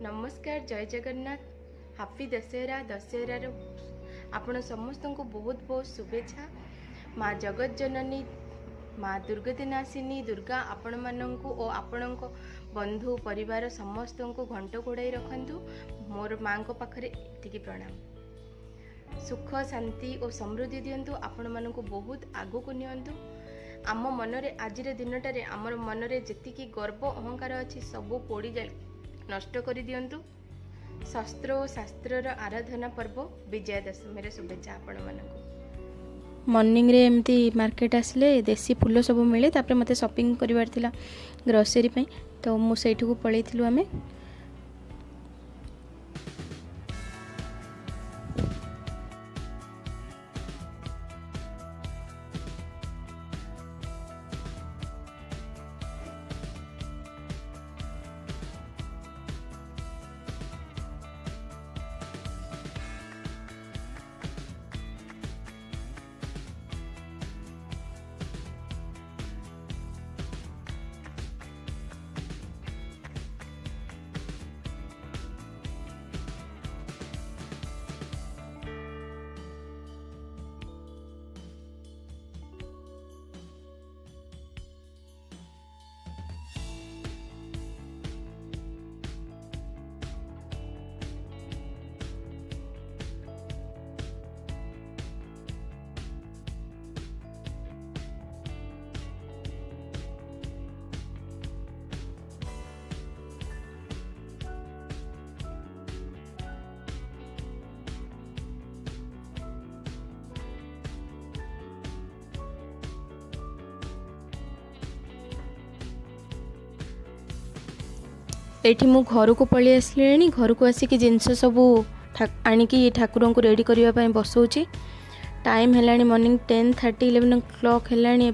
नमस्कार जय जगन्नाथ हापी दशहरा दशहरार आपण समस्त को बहुत बहुत शुभेच्छा। माँ जगत जननी माँ दुर्गतिनाशिनी दुर्गा आपण मानू और आपण बंधु परिवार समस्त को घंट घोड़ाई रखु। मोर माँ को पाखरे एतिकी प्रणाम। सुख शांति और समृद्धि दिंतु आपण मानू बहुत आगु को नियंतु। आम मनरे आज दिनटारे आमर मनरे जेतिकी गर्व अहंकार अच्छी सबू पोड़ी जाए नष्ट कर दियंतु। शस्त्र और शास्त्रर आराधना पर्व विजया दशमी शुभेच्छा आपण मानकु। मॉर्निंग रे एमती मार्केट आसले देसी फूल सब मिले तापर मते शॉपिंग करिवार थिला ग्रोसरी पे, तो मु सेठू को पळैथिलु आमे। एठी मु घर को पलि आसले घर को आसिक जिनस सब आणिकी ठाकुर को रेडी करने बसौची। टाइम है मॉर्निंग 10:30 11 o'clock है।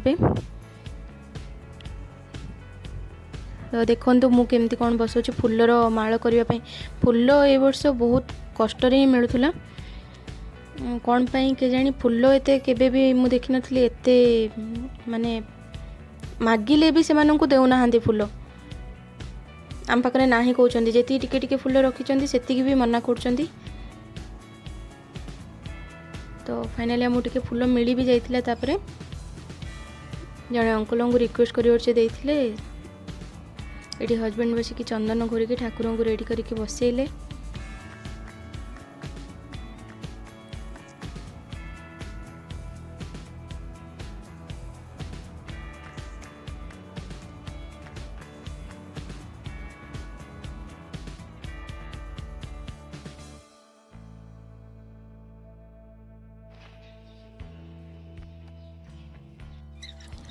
तो देखो मु केमती कौन बसौची फूलर माल करने। फूल ए वर्ष बहुत कष्ट ही मिलूला कौन पाई के जानी फूल एते केबे भी मु देखि नथली एते माने मागिले भी से मानन को देउना हांती फूल आम पाखे ना ही कहते जी टिके टिके फूल रखी से भी मना कर। तो फाइनाली आमको टिके फूल मिली भी जाइथिला। तापरे जड़े अंकल को रिक्वेस्ट करते ये हजबैंड बसिक चंदन घोरिकी ठाकुर को रेडी करके बसैले।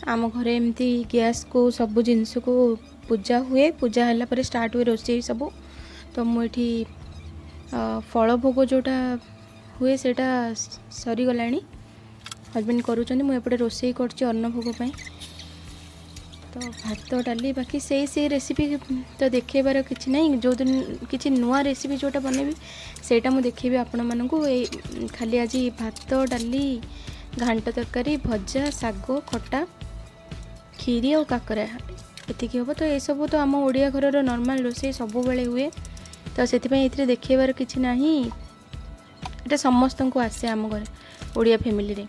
आम घरे एमती गैस को सब जिनस को पूजा हुए। पूजा है पर स्टार्ट हुए रोषे सब। तो मुझे फल भोग जोटा हुए सेटा सरीगला हजबैंड करुँच मुझे रोषे कर अन्न भोग पाई। तो भात डाली बाकी से रेसिपी तो देखेबार किसी ना जो दिन किसी नुआ रेसिपी जोटा बनैबी सेटा मुझे देखेबी आपण मानकु। खाली आज भात डाली घांट तरकारी भजा साग खटा खीरी और काकरा एतिक हम। तो ये सब तो आम ओडिया घर नॉर्मल रोषे सब बेले हुए। तो से देखेबार किसी ना ये समस्त को आसे आम घर ओडिया फैमिली रे।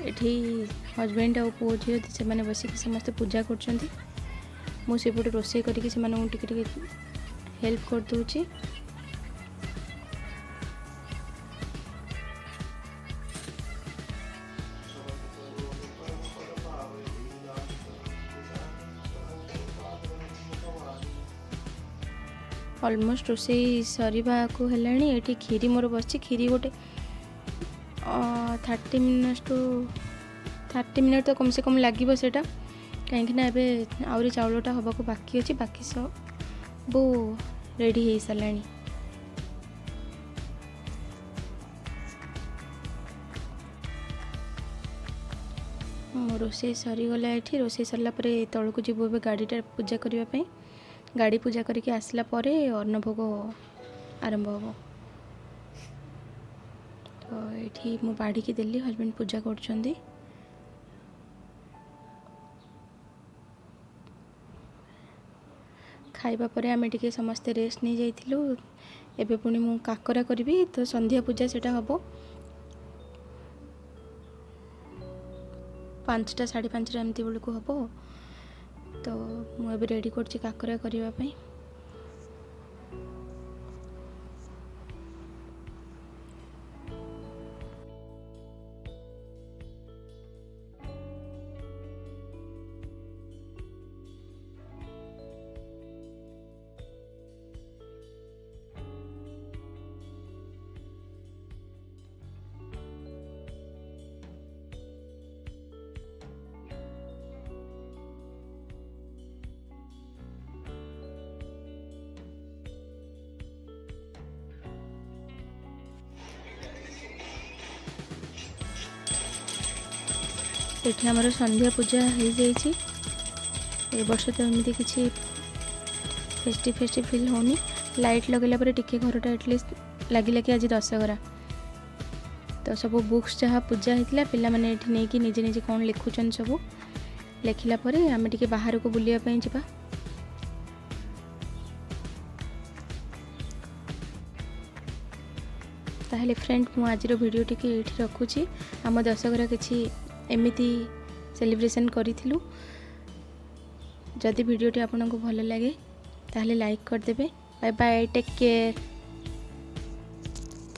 एठी हजबैंड और पुओ झील से मैंने बसिक समस्त पूजा कर सेपटे रोषे करके हेल्प कर दूची। ऑलमोस्ट रोषे सरीबा को हेलाणी। एठी खीरी मोर बस खीरी गोटे 30 मिनट तो कम से कम लगे सेटा कहीं आउरी चाउलटा हवा को बाकी अच्छी बाकी सब रेडी हो सारा। रोषे सरीगला। ये रोषे सरला तौल को जीव गाड़ीटा पूजा करने। गाड़ी पूजा करके आसला परे अन्न भोग आरंभ हम। तो ये मु बाढ़ी की देली हजबैंड पूजा कर। खाइबा परे आमे टिके समस्ते रेस्ट नहीं जाइथिलु। एबे पुणी मु काकरा करबी तो संध्या पूजा सेटा हबो 5टा 5:30 एमती बेलू हबो। तो मुझे रेडी कर काकरा करने। ये आमर संध्या पूजा हो जाइए। ए वर्ष तो एमती किसी फेस्टिव फिल होनी। लाइट लगेला पर टिके घरटा एटलिस्ट लगे कि आज दशहरा। तो सब बुक्स जहाँ पूजा होता पिला माने एठी नहीं कि निजे निजे कौन लिखुचन सब लिखला परे आमे टिके बाहर को बुलिया पई जिबा। ताहले फ्रेंड मु आज वीडियो टिके एठी रखुची। आम दशहरा किसी एमिति सेलिब्रेशन करिथिलु। जदि वीडियोटी आपन को भल लगे ताहले लाइक कर देबे। Bye bye, take care.